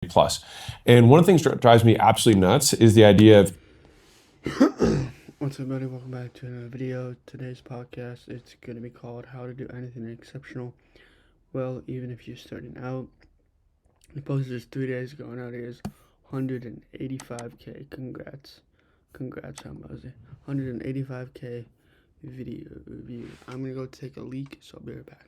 plus. And one of the things that drives me absolutely nuts is the idea of What's up, everybody? Welcome back to another video. Today's podcast, it's going to be called How to Do Anything Exceptional. Well, even if you're starting out, I posted this 3 days ago, and now there's 185k. Congrats, Hambazi. 185k video views. I'm going to go take a leak, so I'll be right back.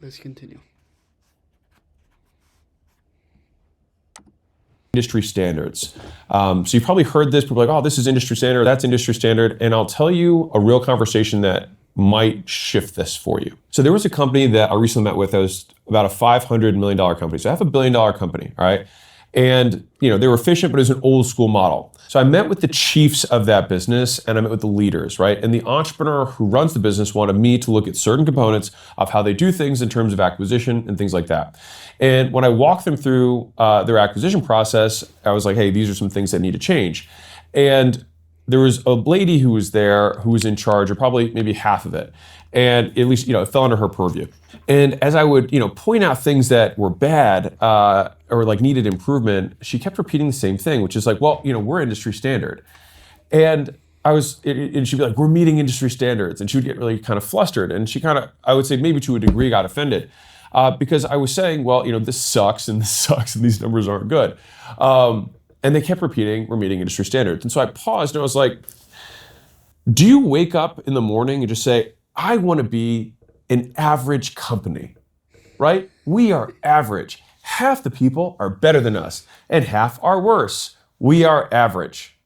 Let's continue. industry standards. So you've probably heard this, people are like, oh, this is industry standard, that's industry standard. And I'll tell you a real conversation that might shift this for you. So there was a company that I recently met with that was about a $500 million company. So $500 million company, all right? And they were efficient, but it was an old school model. So I met with the chiefs of that business and I met with the leaders, right? And the entrepreneur who runs the business wanted me to look at certain components of how they do things in terms of acquisition and things like that. And when I walked them through their acquisition process, I was like, hey, these are some things that need to change. And there was a lady who was there who was in charge of probably maybe half of it. And at least, it fell under her purview. And as I would, point out things that were bad or like needed improvement, she kept repeating the same thing, which is like, well, we're industry standard. And and she'd be like, we're meeting industry standards. And she would get really kind of flustered. And she I would say maybe to a degree got offended because I was saying, well, this sucks and this sucks and these numbers aren't good. And they kept repeating, we're meeting industry standards. And so I paused and I was like, do you wake up in the morning and just say, I want to be an average company, right? We are average. Half the people are better than us and half are worse. We are average.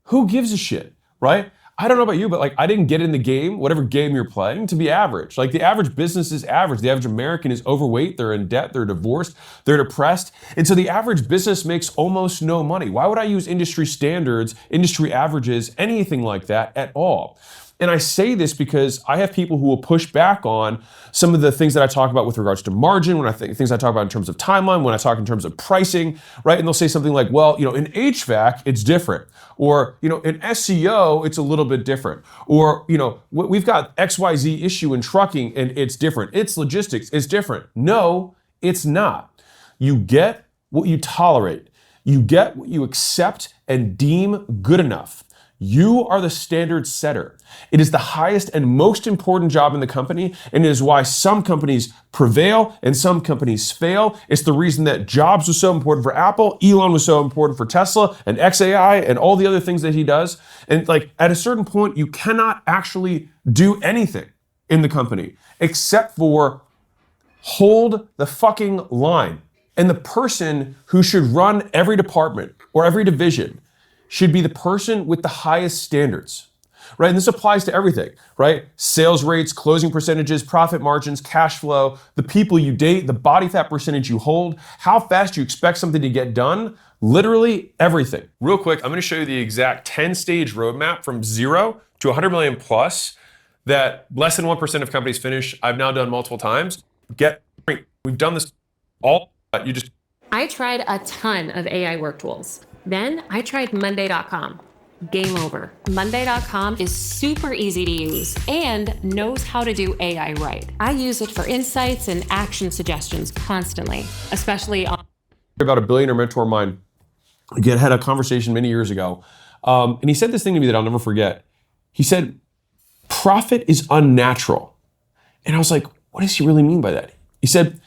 Who gives a shit, right? I don't know about you, but I didn't get in the game, whatever game you're playing, to be average. The average business is average. The average American is overweight, they're in debt, they're divorced, they're depressed. And so the average business makes almost no money. Why would I use industry standards, industry averages, anything like that at all? And I say this because I have people who will push back on some of the things that I talk about with regards to margin, things I talk about in terms of timeline, when I talk in terms of pricing, right? And they'll say something like, well, in HVAC, it's different. Or, in SEO, it's a little bit different. Or, we've got XYZ issue in trucking and it's different. It's logistics, it's different. No, it's not. You get what you tolerate. You get what you accept and deem good enough. You are the standard setter. It is the highest and most important job in the company, and it is why some companies prevail and some companies fail. It's the reason that Jobs was so important for Apple, Elon was so important for Tesla, and XAI, and all the other things that he does. And at a certain point, you cannot actually do anything in the company except for hold the fucking line. And the person who should run every department or every division should be the person with the highest standards, right? And this applies to everything, right? Sales rates, closing percentages, profit margins, cash flow, the people you date, the body fat percentage you hold, how fast you expect something to get done, literally everything. Real quick, I'm gonna show you the exact 10-stage roadmap from 0 to 100 million plus that less than 1% of companies finish. I've now done multiple times. We've done this all, you just I tried a ton of AI work tools. Then I tried Monday.com. Game over. Monday.com is super easy to use and knows how to do AI right. I use it for insights and action suggestions constantly, especially on About a billionaire mentor of mine, again, had a conversation many years ago. And he said this thing to me that I'll never forget. He said, profit is unnatural. And I was like, what does he really mean by that? He said,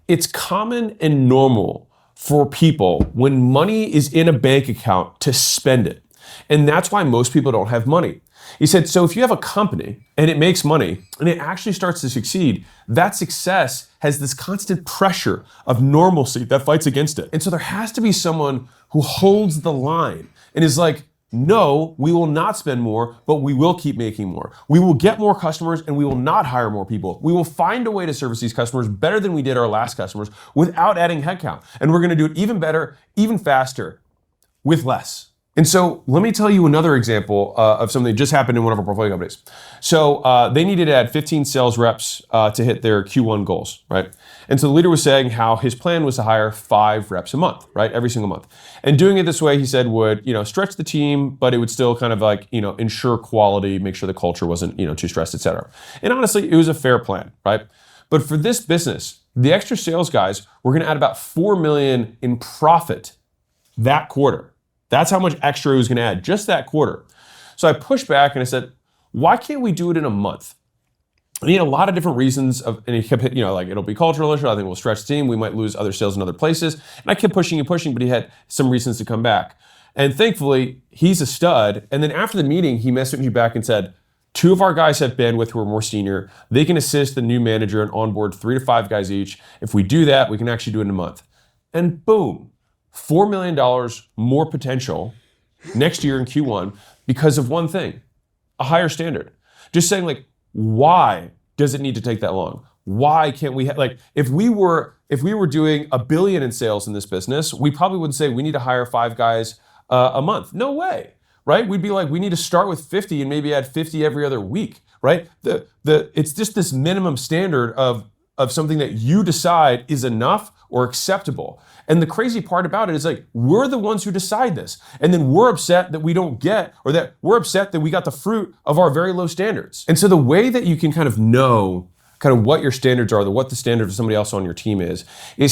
it's common and normal for people when money is in a bank account to spend it. And that's why most people don't have money. He said, so if you have a company and it makes money and it actually starts to succeed, that success has this constant pressure of normalcy that fights against it. And so there has to be someone who holds the line and is like, no, we will not spend more, but we will keep making more. We will get more customers and we will not hire more people. We will find a way to service these customers better than we did our last customers without adding headcount. And we're going to do it even better, even faster, with less. And so let me tell you another example of something that just happened in one of our portfolio companies. So they needed to add 15 sales reps to hit their Q1 goals, right? And so the leader was saying how his plan was to hire 5 reps a month, right? Every single month. And doing it this way, he said, would, stretch the team, but it would still kind of like, ensure quality, make sure the culture wasn't, too stressed, et cetera. And honestly, it was a fair plan, right? But for this business, the extra sales guys were going to add about $4 million in profit that quarter. That's how much extra he was going to add just that quarter. So I pushed back and I said, why can't we do it in a month? And he had a lot of different reasons and he kept, it'll be cultural issue. I think we'll stretch the team. We might lose other sales in other places. And I kept pushing and pushing, but he had some reasons to come back. And thankfully, he's a stud. And then after the meeting, he messaged me back and said, 2 of our guys have bandwidth who are more senior. They can assist the new manager and onboard 3 to 5 guys each. If we do that, we can actually do it in a month. And boom. $4 million more potential next year in Q1 because of one thing, a higher standard. Just saying why does it need to take that long? Why can't we if we were doing $1 billion in sales in this business, we probably wouldn't say we need to hire 5 guys a month. No way, right? We'd be like, we need to start with 50 and maybe add 50 every other week, right? It's just this minimum standard of something that you decide is enough or acceptable. And the crazy part about it is we're the ones who decide this. And then we're upset that we don't get, or that we're upset that we got the fruit of our very low standards. And so the way that you can kind of know kind of what your standards are, what the standard of somebody else on your team is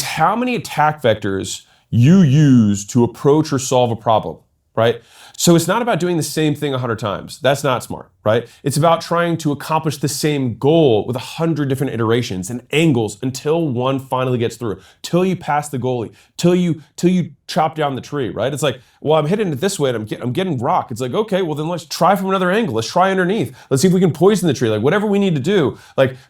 how many attack vectors you use to approach or solve a problem, right? So it's not about doing the same thing 100 times. That's not smart, right? It's about trying to accomplish the same goal with 100 different iterations and angles until one finally gets through, till you pass the goalie, till you chop down the tree, right? It's like, well, I'm hitting it this way and I'm getting rock. It's like, okay, well then let's try from another angle. Let's try underneath. Let's see if we can poison the tree. Whatever we need to do,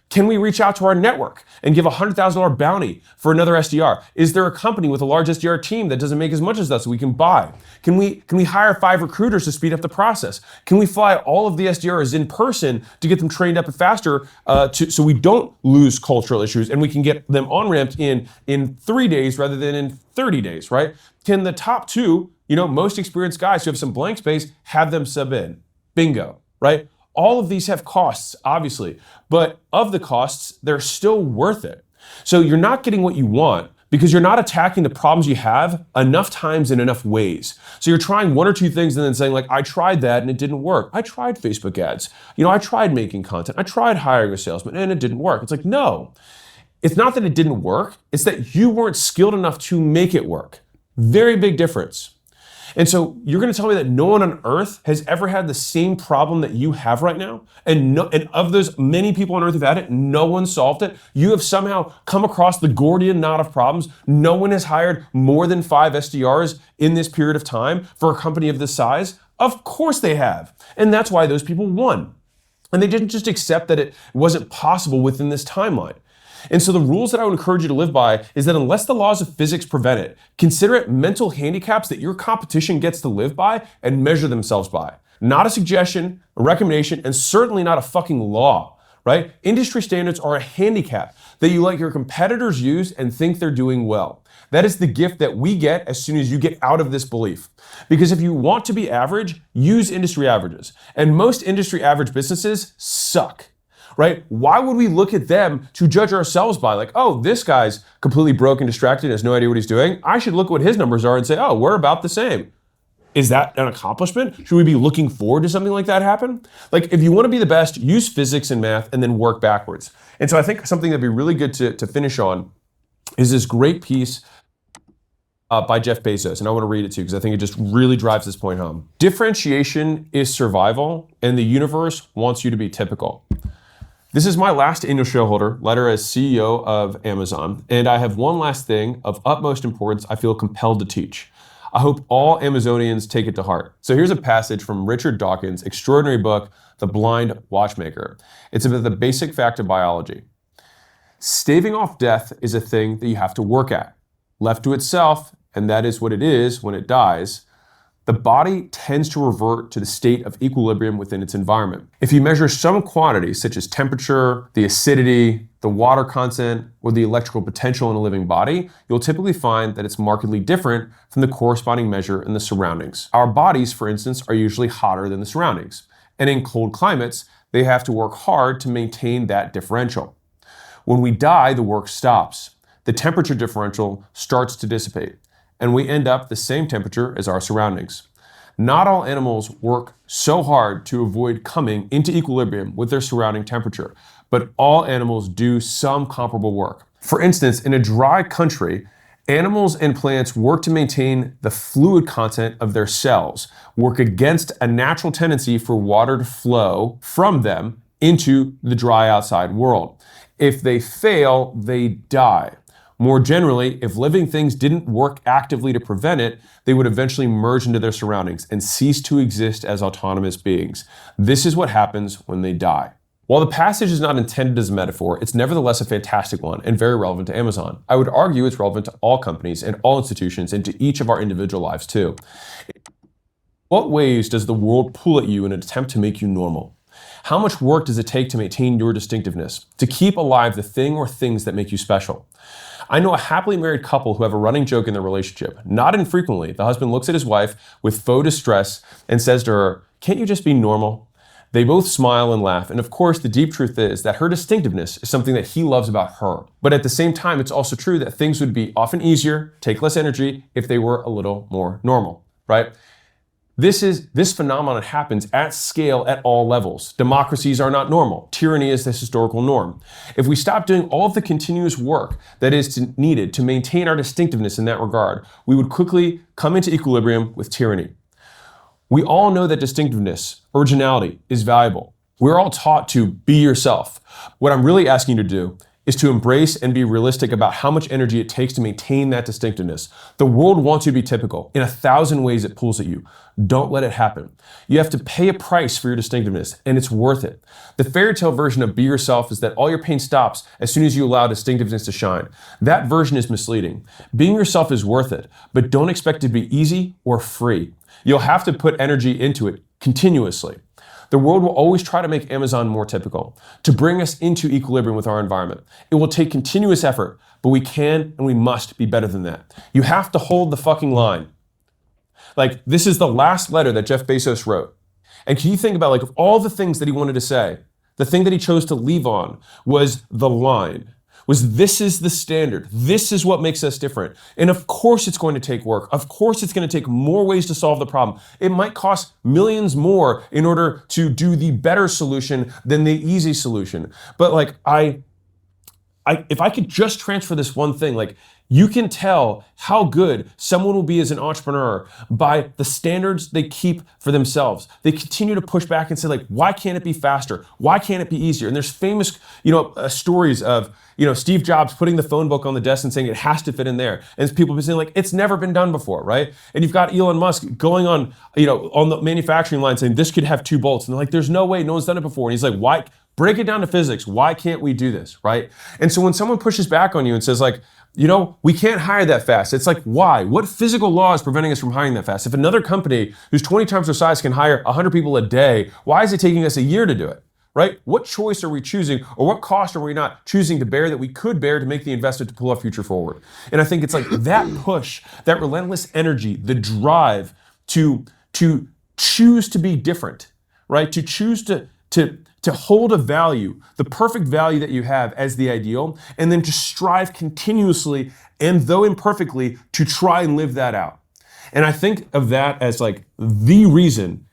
can we reach out to our network and give a $100,000 bounty for another SDR? Is there a company with a large SDR team that doesn't make as much as us we can buy? Can we hire 5 recruiters to speed up the process? Can we fly all of the SDRs in person to get them trained up and faster so we don't lose cultural issues and we can get them on-ramped in 3 days rather than in 30 days, right? Can the top 2, most experienced guys who have some blank space, have them sub in? Bingo, right? All of these have costs, obviously, but of the costs, they're still worth it. So you're not getting what you want because you're not attacking the problems you have enough times in enough ways. So you're trying 1 or 2 things and then saying I tried that and it didn't work. I tried Facebook ads. I tried making content. I tried hiring a salesman and it didn't work. It's no. It's not that it didn't work. It's that you weren't skilled enough to make it work. Very big difference. And so you're going to tell me that no one on earth has ever had the same problem that you have right now? And of those many people on earth who've had it, no one solved it? You have somehow come across the Gordian knot of problems. No one has hired more than 5 SDRs in this period of time for a company of this size? Of course they have. And that's why those people won. And they didn't just accept that it wasn't possible within this timeline. And so the rules that I would encourage you to live by is that unless the laws of physics prevent it, consider it mental handicaps that your competition gets to live by and measure themselves by. Not a suggestion, a recommendation, and certainly not a fucking law, right? Industry standards are a handicap that you let your competitors use and think they're doing well. That is the gift that we get as soon as you get out of this belief. Because if you want to be average, use industry averages. And most industry average businesses suck. right? Why would we look at them to judge ourselves by like, oh, this guy's completely broke and distracted, has no idea what he's doing. I should look at what his numbers are and say, oh, we're about the same. Is that an accomplishment? Should we be looking forward to something like that happen? Like, if you want to be the best, use physics and math and then work backwards. And so I think something that'd be really good to finish on is this great piece by Jeff Bezos, and I want to read it to you because I think it just really drives this point home. Differentiation is survival, and the universe wants you to be typical. This is my last annual shareholder letter as CEO of Amazon, and I have one last thing of utmost importance I feel compelled to teach. I hope all Amazonians take it to heart. So here's a passage from Richard Dawkins' extraordinary book, The Blind Watchmaker. It's about the basic fact of biology. Staving off death is a thing that you have to work at. Left to itself, and that is what it is when it dies, the body tends to revert to the state of equilibrium within its environment. If you measure some quantities such as temperature, the acidity, the water content, or the electrical potential in a living body, you'll typically find that it's markedly different from the corresponding measure in the surroundings. Our bodies, for instance, are usually hotter than the surroundings, and in cold climates, they have to work hard to maintain that differential. When we die, the work stops. The temperature differential starts to dissipate, and we end up the same temperature as our surroundings. Not all animals work so hard to avoid coming into equilibrium with their surrounding temperature, but all animals do some comparable work. For instance, in a dry country, animals and plants work to maintain the fluid content of their cells, work against a natural tendency for water to flow from them into the dry outside world. If they fail, they die. More generally, if living things didn't work actively to prevent it, they would eventually merge into their surroundings and cease to exist as autonomous beings. This is what happens when they die. While the passage is not intended as a metaphor, it's nevertheless a fantastic one and very relevant to Amazon. I would argue it's relevant to all companies and all institutions and to each of our individual lives too. What ways does the world pull at you in an attempt to make you normal? How much work does it take to maintain your distinctiveness, to keep alive the thing or things that make you special? I know a happily married couple who have a running joke in their relationship. Not infrequently, the husband looks at his wife with faux distress and says to her, "Can't you just be normal?" They both smile and laugh, and of course the deep truth is that her distinctiveness is something that he loves about her. But at the same time, it's also true that things would be often easier, take less energy, if they were a little more normal, right? This phenomenon happens at scale at all levels. Democracies are not normal. Tyranny is the historical norm. If we stop doing all of the continuous work that is needed to maintain our distinctiveness in that regard, we would quickly come into equilibrium with tyranny. We all know that distinctiveness, originality, is valuable. We're all taught to be yourself. What I'm really asking you to do is to embrace and be realistic about how much energy it takes to maintain that distinctiveness. The world wants you to be typical. In 1,000 ways it pulls at you. Don't let it happen. You have to pay a price for your distinctiveness, and it's worth it. The fairy tale version of be yourself is that all your pain stops as soon as you allow distinctiveness to shine. That version is misleading. Being yourself is worth it, but don't expect it to be easy or free. You'll have to put energy into it continuously. The world will always try to make Amazon more typical, to bring us into equilibrium with our environment. It will take continuous effort, but we can and we must be better than that. You have to hold the fucking line. Like, this is the last letter that Jeff Bezos wrote. And can you think about, like, of all the things that he wanted to say, the thing that he chose to leave on was the line. This is the standard. This is what makes us different. And of course it's going to take work. Of course it's going to take more ways to solve the problem. It might cost millions more in order to do the better solution than the easy solution. But like, if I could just transfer this one thing, like, you can tell how good someone will be as an entrepreneur by the standards they keep for themselves. They continue to push back and say, like, why can't it be faster? Why can't it be easier? And there's famous, stories of, Steve Jobs putting the phone book on the desk and saying it has to fit in there. And people have been saying, like, it's never been done before, right? And you've got Elon Musk going on, on the manufacturing line saying this could have 2 bolts. And they're like, there's no way, no one's done it before. And he's like, why? Break it down to physics. Why can't we do this, right? And so when someone pushes back on you and says, like, we can't hire that fast. It's like, why? What physical law is preventing us from hiring that fast? If another company who's 20 times our size can hire 100 people a day, why is it taking us a year to do it, right? What choice are we choosing, or what cost are we not choosing to bear that we could bear to make the investment to pull our future forward? And I think it's like that push, that relentless energy, the drive to choose to be different, right? To choose to to hold a value, the perfect value that you have as the ideal, and then to strive continuously and though imperfectly to try and live that out. And I think of that as like the reason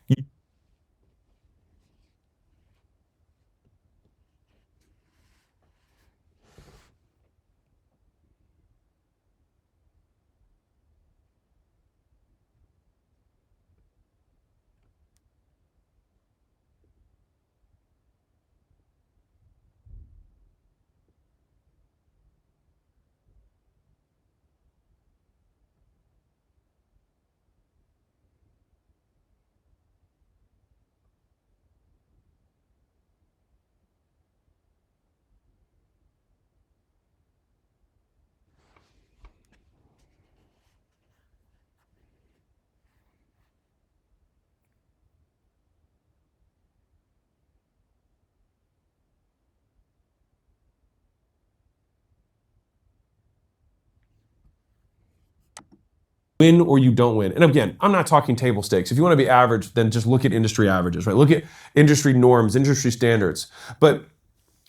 win or you don't win. And again, I'm not talking table stakes. If you want to be average, then just look at industry averages, right? Look at industry norms, industry standards. But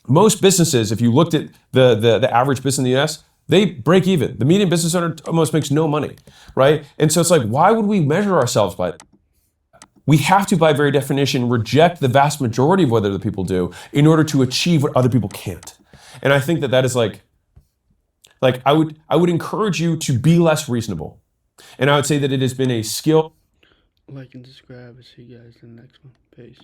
most businesses, if you looked at the average business in the US, they break even. The median business owner almost makes no money, right? And so it's like, why would we measure ourselves by that? We have to, by very definition, reject the vast majority of what other people do in order to achieve what other people can't. And I think that that is like I would encourage you to be less reasonable. And I would say that it has been a skill. Like and subscribe. See you guys in the next one. Peace.